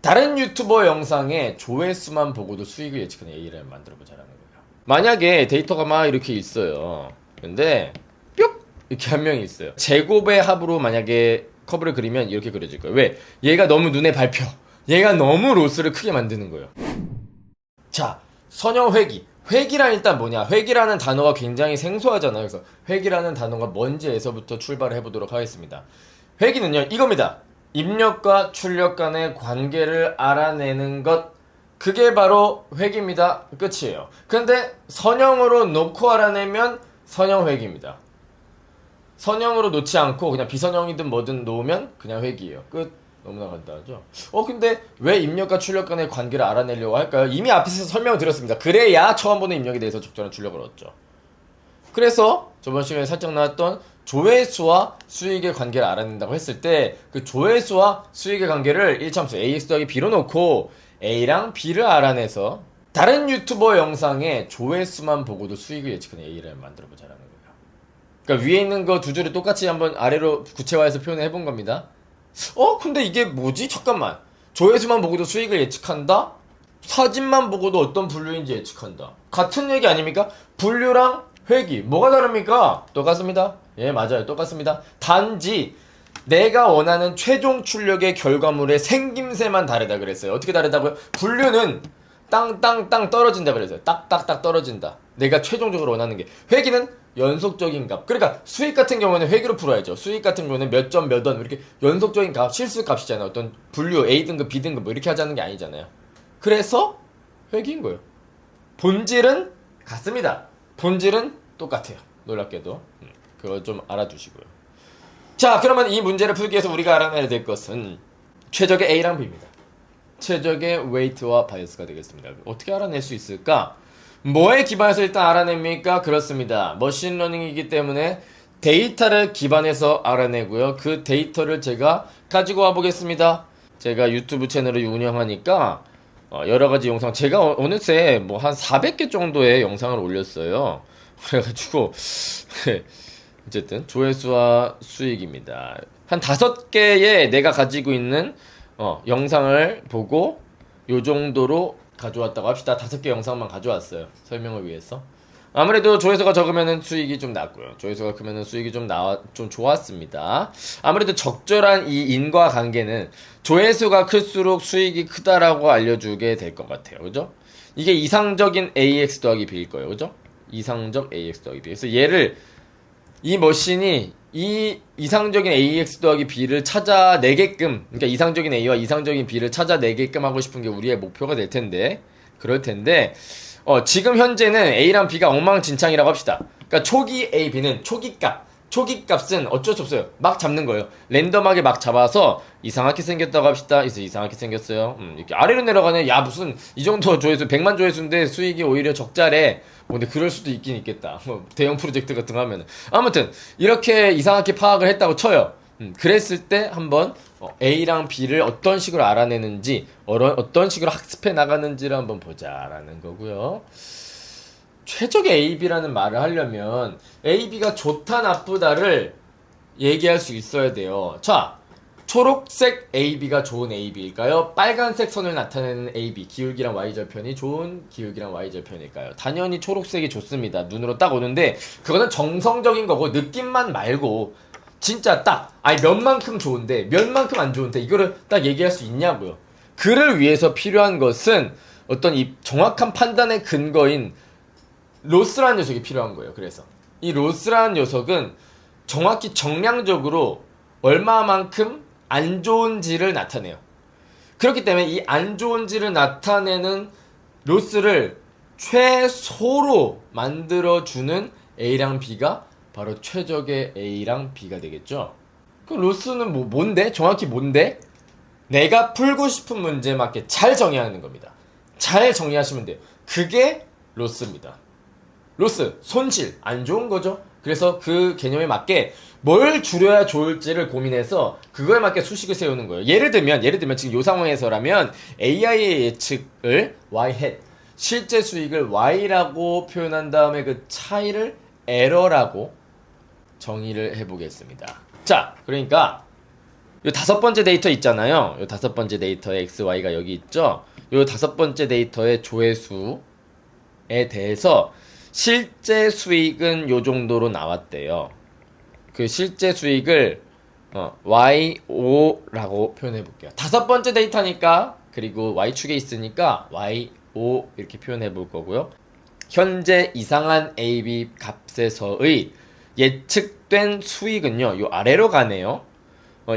다른 유튜버 영상의 조회수만 보고도 수익을 예측하는 A를 만들어보자라는 거예요. 만약에 데이터가 막 이렇게 있어요. 근데 뿅! 이렇게 한 명이 있어요. 제곱의 합으로 만약에 커브를 그리면 이렇게 그려질 거예요. 왜? 얘가 너무 눈에 밟혀. 얘가 너무 로스를 크게 만드는 거예요. 자, 선형회귀. 회귀란 일단 뭐냐? 회귀라는 단어가 굉장히 생소하잖아요. 그래서 회귀라는 단어가 뭔지에서부터 출발을 해보도록 하겠습니다. 회귀는요, 이겁니다. 입력과 출력 간의 관계를 알아내는 것. 그게 바로 회귀입니다. 끝이에요. 근데 선형으로 놓고 알아내면 선형회귀입니다. 선형으로 놓지 않고 그냥 비선형이든 뭐든 놓으면 그냥 회귀예요. 끝. 너무나 간단하죠. 근데 왜 입력과 출력 간의 관계를 알아내려고 할까요? 이미 앞에서 설명을 드렸습니다. 그래야 처음 보는 입력에 대해서 적절한 출력을 얻죠. 그래서 저번 시간에 살짝 나왔던 조회수와 수익의 관계를 알아낸다고 했을 때 그 조회수와 수익의 관계를 1참수 AX 더하기 B로 놓고 A랑 B를 알아내서 다른 유튜버 영상의 조회수만 보고도 수익을 예측하는 A를 만들어보자라는 거예요. 그러니까 위에 있는 거 두 줄을 똑같이 한번 아래로 구체화해서 표현해 본 겁니다. 근데 이게 뭐지? 잠깐만. 조회수만 보고도 수익을 예측한다? 사진만 보고도 어떤 분류인지 예측한다. 같은 얘기 아닙니까? 분류랑 회귀. 뭐가 다릅니까? 똑같습니다. 예, 맞아요. 똑같습니다. 단지 내가 원하는 최종 출력의 결과물의 생김새만 다르다 그랬어요. 어떻게 다르다고요? 분류는 땅땅땅 떨어진다 그랬어요. 딱딱딱 떨어진다. 내가 최종적으로 원하는 게. 회귀는 연속적인 값. 그러니까 수익 같은 경우는 회귀로 풀어야죠. 수익 같은 경우는 몇 점 몇 원 이렇게 연속적인 값, 실수 값이잖아요. 어떤 분류 A등급, B등급 뭐 이렇게 하자는 게 아니잖아요. 그래서 회귀인 거예요. 본질은 같습니다. 본질은 똑같아요. 놀랍게도. 그거 좀 알아두시고요. 자, 그러면 이 문제를 풀기 위해서 우리가 알아내야 될 것은 최적의 A랑 B입니다. 최적의 웨이트와 바이어스가 되겠습니다. 어떻게 알아낼 수 있을까? 뭐에 기반해서 일단 알아냅니까? 그렇습니다. 머신러닝이기 때문에 데이터를 기반해서 알아내고요. 그 데이터를 제가 가지고 와 보겠습니다. 제가 유튜브 채널을 운영하니까 여러가지 영상 제가 어느새 뭐 한 400개 정도의 영상을 올렸어요. 그래가지고 어쨌든 조회수와 수익입니다. 한 5개의 내가 가지고 있는 영상을 보고 요 정도로 가져왔다고 합시다. 5개 영상만 가져왔어요. 설명을 위해서. 아무래도 조회수가 적으면은 수익이 좀 낮고요. 조회수가 크면은 수익이 좀 좋았습니다. 아무래도 적절한 이 인과관계는 조회수가 클수록 수익이 크다라고 알려주게 될 것 같아요. 그죠? 이게 이상적인 AX 더하기 B일 거예요. 그죠? 이상적 AX 더하기 B. 그래서 얘를 이 머신이 이 이상적인 AX 더하기 B를 찾아내게끔, 그러니까 이상적인 A와 이상적인 B를 찾아내게끔 하고 싶은 게 우리의 목표가 될 텐데, 그럴 텐데, 지금 현재는 A랑 B가 엉망진창이라고 합시다. 그러니까 초기 A, B는 초기 값은 어쩔 수 없어요. 막 잡는 거예요. 랜덤하게 막 잡아서 이상하게 생겼다고 합시다. 그래서 이상하게 생겼어요. 이렇게 아래로 내려가네. 야, 무슨 이 정도 조회수 100만 조회수인데 수익이 오히려 적자래. 근데 그럴 수도 있긴 있겠다. 대형 프로젝트 같은 거 하면은. 아무튼 이렇게 이상하게 파악을 했다고 쳐요. 그랬을 때 한번 A랑 B를 어떤 식으로 알아내는지, 어떤 식으로 학습해 나가는지를 한번 보자라는 거고요. 최적의 A, B라는 말을 하려면 A, B가 좋다 나쁘다를 얘기할 수 있어야 돼요. 자, 초록색 A, B가 좋은 A, B일까요? 빨간색 선을 나타내는 A, B, 기울기랑 Y절편이 좋은 기울기랑 Y절편일까요? 당연히 초록색이 좋습니다. 눈으로 딱 오는데 그거는 정성적인 거고 느낌만 말고 진짜 몇만큼 좋은데 몇만큼 안 좋은데 이거를 딱 얘기할 수 있냐고요. 그를 위해서 필요한 것은 어떤 이 정확한 판단의 근거인 로스라는 녀석이 필요한 거예요. 그래서 이 로스라는 녀석은 정확히 정량적으로 얼마만큼 안 좋은지를 나타내요. 그렇기 때문에 이 안 좋은지를 나타내는 로스를 최소로 만들어주는 A랑 B가 바로 최적의 A랑 B가 되겠죠. 그 로스는 뭔데? 정확히 뭔데? 내가 풀고 싶은 문제에 맞게 잘 정의하는 겁니다. 잘 정의하시면 돼요. 그게 로스입니다. 로스, 손실, 안 좋은 거죠. 그래서 그 개념에 맞게 뭘 줄여야 좋을지를 고민해서 그거에 맞게 수식을 세우는 거예요. 예를 들면 지금 이 상황에서라면 AI의 예측을 Y hat, 실제 수익을 Y라고 표현한 다음에 그 차이를 에러라고 정의를 해보겠습니다. 자, 그러니까 요 다섯 번째 데이터 있잖아요. 요 다섯 번째 데이터의 x, y가 여기 있죠. 요 다섯 번째 데이터의 조회수에 대해서 실제 수익은 요 정도로 나왔대요. 그 실제 수익을 Y5라고 표현해 볼게요. 다섯 번째 데이터니까, 그리고 Y축에 있으니까 Y5 이렇게 표현해 볼 거고요. 현재 이상한 AB 값에서의 예측된 수익은요, 요 아래로 가네요.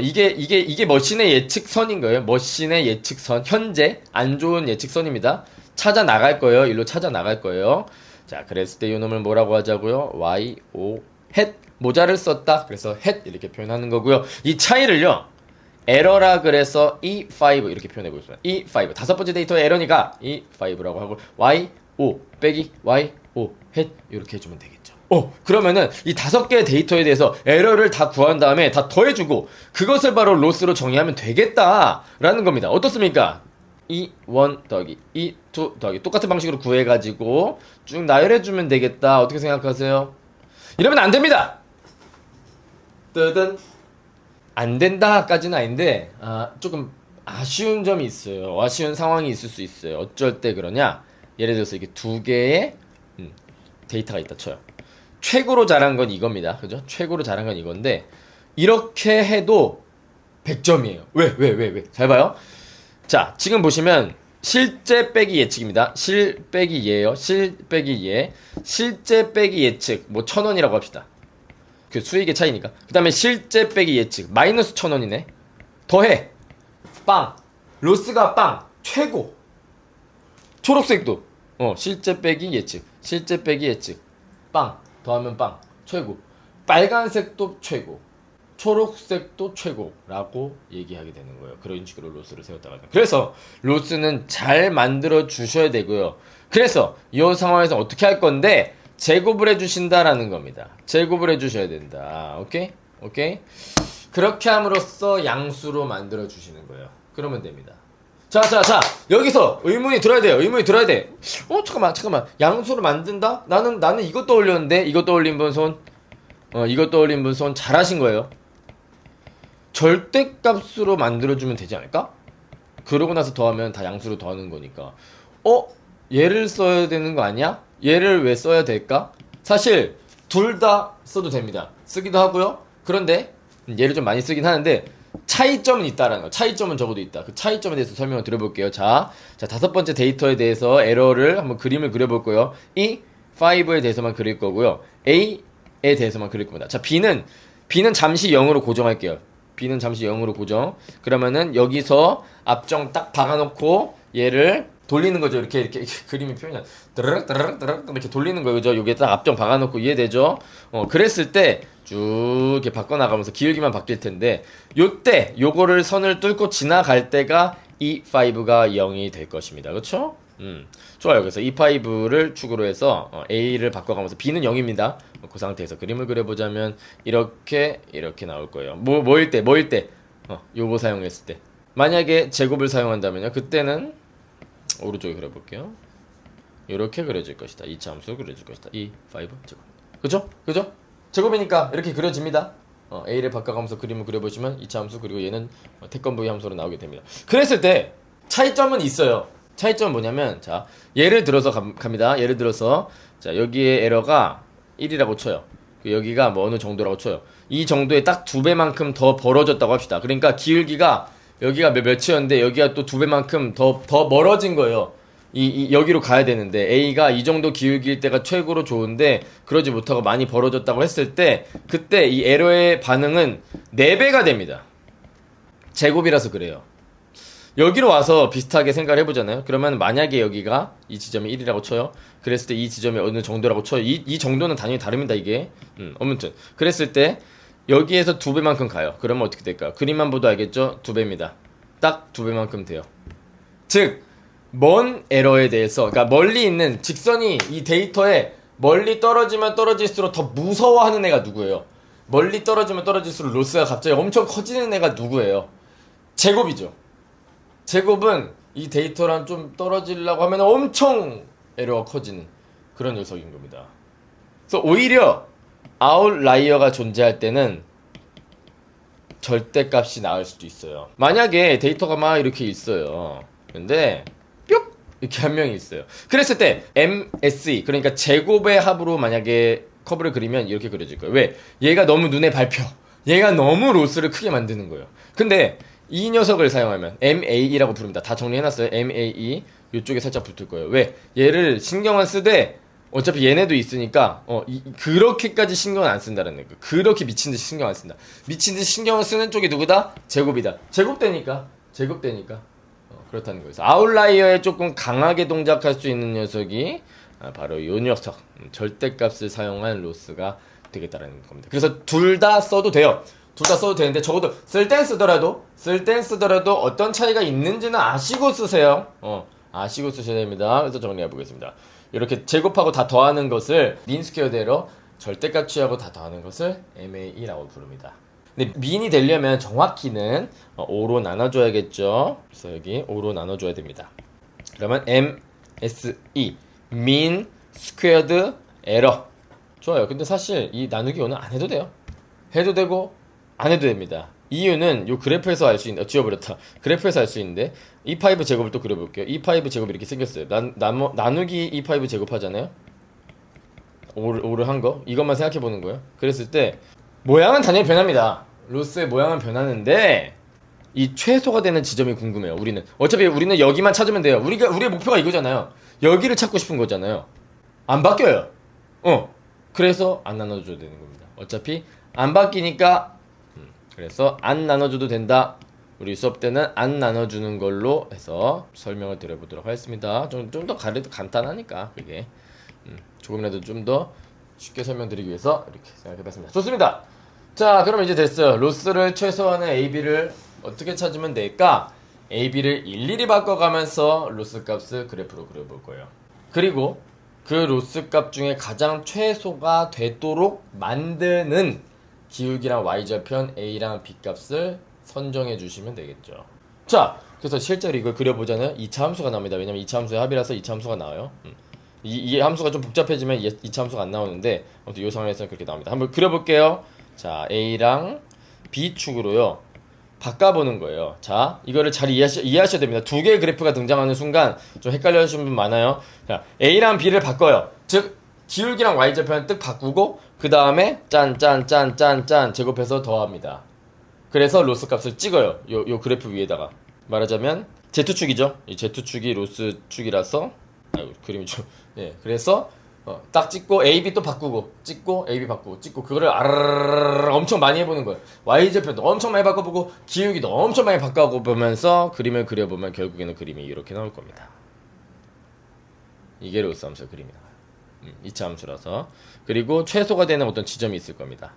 이게 머신의 예측선인 거예요. 머신의 예측선. 현재 안 좋은 예측선입니다. 찾아 나갈 거예요. 일로 찾아 나갈 거예요. 자, 그랬을 때 요 놈을 뭐라고 하자고요? Y5 헷 모자를 썼다. 그래서 헷 이렇게 표현하는 거고요. 이 차이를요, 에러라 그래서 E5 이렇게 표현해 보겠습니다. E5 다섯 번째 데이터의 에러니까 E5라고 하고 Y5 빼기 Y5 헷 이렇게 해주면 되겠죠. 그러면은 이 다섯 개의 데이터에 대해서 에러를 다 구한 다음에 다 더해주고 그것을 바로 로스로 정의하면 되겠다라는 겁니다. 어떻습니까? E1 더하기 E2 더하기 똑같은 방식으로 구해가지고 쭉 나열해주면 되겠다. 어떻게 생각하세요? 이러면 안 됩니다. 뜨든 안 된다까지는 아닌데 조금 아쉬운 점이 있어요. 아쉬운 상황이 있을 수 있어요. 어쩔 때 그러냐? 예를 들어서 이게 두 개의 데이터가 있다 쳐요. 최고로 잘한 건 이겁니다. 그죠? 최고로 잘한 건 이건데 이렇게 해도 100점이에요. 왜? 잘 봐요. 자, 지금 보시면 실제 빼기 예측입니다. 실 빼기 예요. 실 빼기 예. 실제 빼기 예측 뭐 1,000원이라고 합시다. 그 수익의 차이니까. 그 다음에 실제 빼기 예측 마이너스 1,000원이네. 더해 빵. 로스가 빵. 최고. 초록색도 실제 빼기 예측. 실제 빼기 예측 빵. 더하면 빵. 최고. 빨간색도 최고. 초록색도 최고라고 얘기하게 되는 거예요. 그런 식으로 로스를 세웠다가. 그래서 로스는 잘 만들어 주셔야 되고요. 그래서 이 상황에서 어떻게 할 건데 제곱을 해주신다라는 겁니다. 제곱을 해주셔야 된다. 오케이? 그렇게 함으로써 양수로 만들어 주시는 거예요. 그러면 됩니다. 자, 여기서 의문이 들어야 돼요. 잠깐만. 양수로 만든다? 나는 이것 떠올렸는데, 이것 떠올린 분 손 잘하신 거예요. 절대값으로 만들어주면 되지 않을까? 그러고 나서 더하면 다 양수로 더하는 거니까. 얘를 써야 되는 거 아니야? 얘를 왜 써야 될까? 사실 둘 다 써도 됩니다. 쓰기도 하고요. 그런데 얘를 좀 많이 쓰긴 하는데 차이점은 있다라는 거. 차이점은 적어도 있다. 그 차이점에 대해서 설명을 드려볼게요. 자, 다섯 번째 데이터에 대해서 에러를 한번 그림을 그려볼 거예요. 이 5에 대해서만 그릴 거고요. A에 대해서만 그릴 겁니다. 자, B는 잠시 0으로 고정할게요. B는 잠시 0으로 고정. 그러면은 여기서 앞정 딱 박아놓고 얘를 돌리는 거죠. 이렇게 그림이 표현이 드르륵 이렇게 돌리는 거죠. 그죠? 여기에 딱 앞정 박아놓고 이해되죠? 그랬을 때 쭉 이렇게 바꿔나가면서 기울기만 바뀔 텐데 요때 요거를 선을 뚫고 지나갈 때가 E5가 0이 될 것입니다. 그렇죠? 좋아요. 그래서 E5를 축으로 해서 A를 바꿔가면서 B는 0입니다. 그 상태에서 그림을 그려보자면 이렇게 나올 거예요. 뭐일 때? 요거 사용했을 때. 만약에 제곱을 사용한다면요. 그때는 오른쪽에 그려볼게요. 이렇게 그려질 것이다. 2차 함수 그려질 것이다. E5 제곱. 그죠? 제곱이니까 이렇게 그려집니다. A를 바꿔가면서 그림을 그려보시면 2차 함수 그리고 얘는 태권브이 함수로 나오게 됩니다. 그랬을 때 차이점은 있어요. 차이점은 뭐냐면 자, 예를 들어서 갑니다. 예를 들어서 자, 여기에 에러가 1이라고 쳐요. 여기가 뭐 어느 정도라고 쳐요. 이 정도에 딱 2배만큼 더 벌어졌다고 합시다. 그러니까 기울기가 여기가 몇이었는데 여기가 또 2배만큼 더 멀어진 거예요. 여기로 가야 되는데 A가 이 정도 기울기일 때가 최고로 좋은데 그러지 못하고 많이 벌어졌다고 했을 때 그때 이 에러의 반응은 4배가 됩니다. 제곱이라서 그래요. 여기로 와서 비슷하게 생각을 해보잖아요. 그러면 만약에 여기가 이 지점이 1이라고 쳐요. 그랬을 때 이 지점이 어느 정도라고 쳐요. 이 정도는 당연히 다릅니다. 이게 아무튼 그랬을 때 여기에서 2배만큼 가요. 그러면 어떻게 될까요? 그림만 봐도 알겠죠? 2배입니다. 딱 2배만큼 돼요. 즉 먼 에러에 대해서, 그러니까 멀리 있는 직선이 이 데이터에 멀리 떨어지면 떨어질수록 더 무서워하는 애가 누구예요? 멀리 떨어지면 떨어질수록 로스가 갑자기 엄청 커지는 애가 누구예요? 제곱이죠. 제곱은 이 데이터랑 좀 떨어지려고 하면 엄청 에러가 커지는 그런 녀석인 겁니다. 그래서 오히려 아웃라이어가 존재할 때는 절대값이 나올 수도 있어요. 만약에 데이터가 막 이렇게 있어요. 근데 뿅 이렇게 한 명이 있어요. 그랬을 때 MSE 그러니까 제곱의 합으로 만약에 커브를 그리면 이렇게 그려질 거예요. 왜? 얘가 너무 눈에 밟혀. 얘가 너무 로스를 크게 만드는 거예요. 근데 이 녀석을 사용하면 MAE라고 부릅니다. 다 정리해놨어요. MAE 이쪽에 살짝 붙을 거예요. 왜? 얘를 신경을 쓰되 어차피 얘네도 있으니까 그렇게까지 신경을 안 쓴다는 거. 그렇게 미친듯이 신경 안 쓴다. 미친듯이 신경을 쓰는 쪽이 누구다? 제곱이다. 제곱되니까 그렇다는 거예요. 아웃라이어에 조금 강하게 동작할 수 있는 녀석이 바로 이 녀석 절대값을 사용한 로스가 되겠다라는 겁니다. 그래서 둘 다 써도 돼요. 둘 다 써도 되는데 적어도 쓸 땐 쓰더라도 어떤 차이가 있는지는 아시고 쓰세요. 아시고 쓰셔야 됩니다. 그래서 정리해 보겠습니다. 이렇게 제곱하고 다 더하는 것을 민 스퀘어대로 절대값 취하고 다 더하는 것을 MAE라고 부릅니다. 근데 민이 되려면 정확히는 5로 나눠줘야겠죠. 그래서 여기 5로 나눠줘야 됩니다. 그러면 MSE 민 스퀘어드 에러 좋아요. 근데 사실 이 나누기 5는 안 해도 돼요. 해도 되고 안 해도 됩니다. 이유는 요 그래프에서 알 수 있는데 지워버렸다. 그래프에서 알 수 있는데 E5 제곱을 또 그려볼게요. E5 제곱이 이렇게 생겼어요. 나누기 E5 제곱하잖아요. 5를 한 거 이것만 생각해보는 거예요. 그랬을 때 모양은 당연히 변합니다. 로스의 모양은 변하는데 이 최소가 되는 지점이 궁금해요. 어차피 우리는 여기만 찾으면 돼요. 우리의 목표가 이거잖아요. 여기를 찾고 싶은 거잖아요. 안 바뀌어요. 그래서 안 나눠줘야 되는 겁니다. 어차피 안 바뀌니까 그래서 안 나눠줘도 된다. 우리 수업 때는 안 나눠주는 걸로 해서 설명을 드려보도록 하겠습니다. 좀 더 간단하니까 그게 조금이라도 좀 더 쉽게 설명드리기 위해서 이렇게 생각해봤습니다. 좋습니다. 자, 그럼 이제 됐어요. 로스를 최소화하는 AB를 어떻게 찾으면 될까? AB를 일일이 바꿔가면서 로스 값을 그래프로 그려볼 거예요. 그리고 그 로스 값 중에 가장 최소가 되도록 만드는 기울기랑 y좌편 A랑 B 값을 선정해 주시면 되겠죠. 자, 그래서 실제로 이걸 그려보자면 2차 함수가 나옵니다. 왜냐면 2차 함수의 합이라서 2차 함수가 나와요. 이 함수가 좀 복잡해지면 2차 함수가 안 나오는데 아무튼 이 상황에서는 그렇게 나옵니다. 한번 그려볼게요. 자, A랑 B축으로요 바꿔보는 거예요. 자, 이거를 잘 이해하셔야 됩니다. 두 개의 그래프가 등장하는 순간 좀 헷갈려 하시는 분 많아요. 자, A랑 B를 바꿔요. 즉 기울기랑 y좌편을 뜩 바꾸고 그 다음에 짠 제곱해서 더합니다. 그래서 로스 값을 찍어요. 요 그래프 위에다가 말하자면 Z축이죠. 이 Z축이 로스축이라서 그림이 좀 그래서 딱 찍고 AB 또 바꾸고 찍고 AB 바꾸고 찍고 그거를 아르르르 엄청 많이 해보는 거예요. y좌편도 엄청 많이 바꿔보고 기울기도 엄청 많이 바꿔보면서 그림을 그려보면 결국에는 그림이 이렇게 나올 겁니다. 이게 로스 함수의 그림이다. 2차 함수라서. 그리고 최소가 되는 어떤 지점이 있을 겁니다.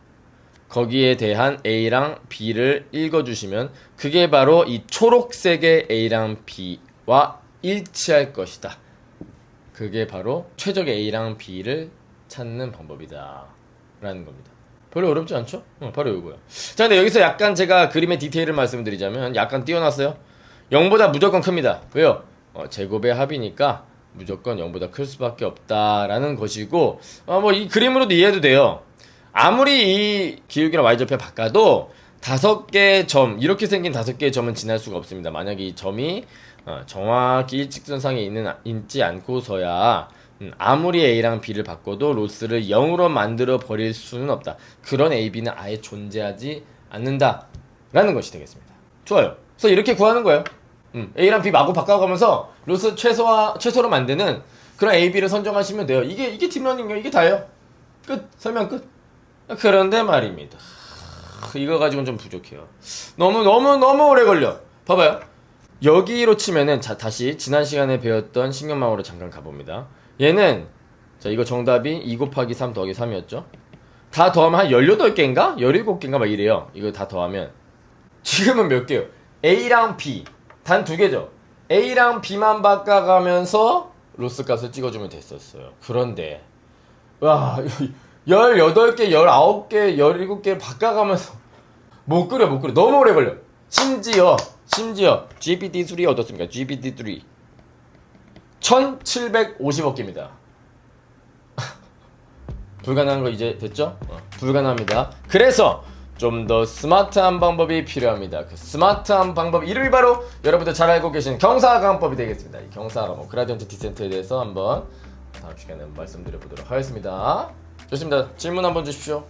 거기에 대한 A랑 B를 읽어주시면 그게 바로 이 초록색의 A랑 B와 일치할 것이다. 그게 바로 최적의 A랑 B를 찾는 방법이다 라는 겁니다. 별로 어렵지 않죠? 바로 이거예요. 자, 근데 여기서 약간 제가 그림의 디테일을 말씀드리자면 약간 띄워놨어요. 0보다 무조건 큽니다. 왜요? 제곱의 합이니까 무조건 0보다 클 수밖에 없다라는 것이고 뭐 이 그림으로도 이해해도 돼요. 아무리 이 기울기랑 y좌편 바꿔도 5개의 점 이렇게 생긴 5개의 점은 지날 수가 없습니다. 만약에 이 점이 정확히 일직선상에 있지 않고서야 아무리 A랑 B를 바꿔도 로스를 0으로 만들어 버릴 수는 없다. 그런 A, B는 아예 존재하지 않는다 라는 것이 되겠습니다. 좋아요. 그래서 이렇게 구하는 거예요. A랑 B 마구 바꿔가면서 로스 최소로 만드는 그런 A, B를 선정하시면 돼요. 이게 딥러닝이에요. 이게 다예요. 끝. 설명 끝. 그런데 말입니다. 이거 가지고는 좀 부족해요. 너무 오래 걸려. 봐봐요. 여기로 치면은 다시 지난 시간에 배웠던 신경망으로 잠깐 가봅니다. 얘는 자 이거 정답이 2 곱하기 3 더하기 3이었죠. 다 더하면 한 18개인가? 17개인가 막 이래요. 이거 다 더하면 지금은 몇 개요? A랑 B 단 2개죠. A랑 B만 바꿔가면서 로스 값을 찍어주면 됐었어요. 그런데 와 18개, 19개, 17개 바꿔가면서 못 그려. 너무 오래 걸려. 심지어 GPT-3 어떻습니까? GPT-3 1750억 개입니다. 불가능한 거 이제 됐죠? 불가능합니다. 그래서 좀 더 스마트한 방법이 필요합니다. 그 스마트한 방법 이름이 바로 여러분들 잘 알고 계신 경사강법이 되겠습니다. 이 경사강법 그라디언트 디센트에 대해서 한번 다음 시간에 말씀드려보도록 하겠습니다. 좋습니다. 질문 한번 주십시오.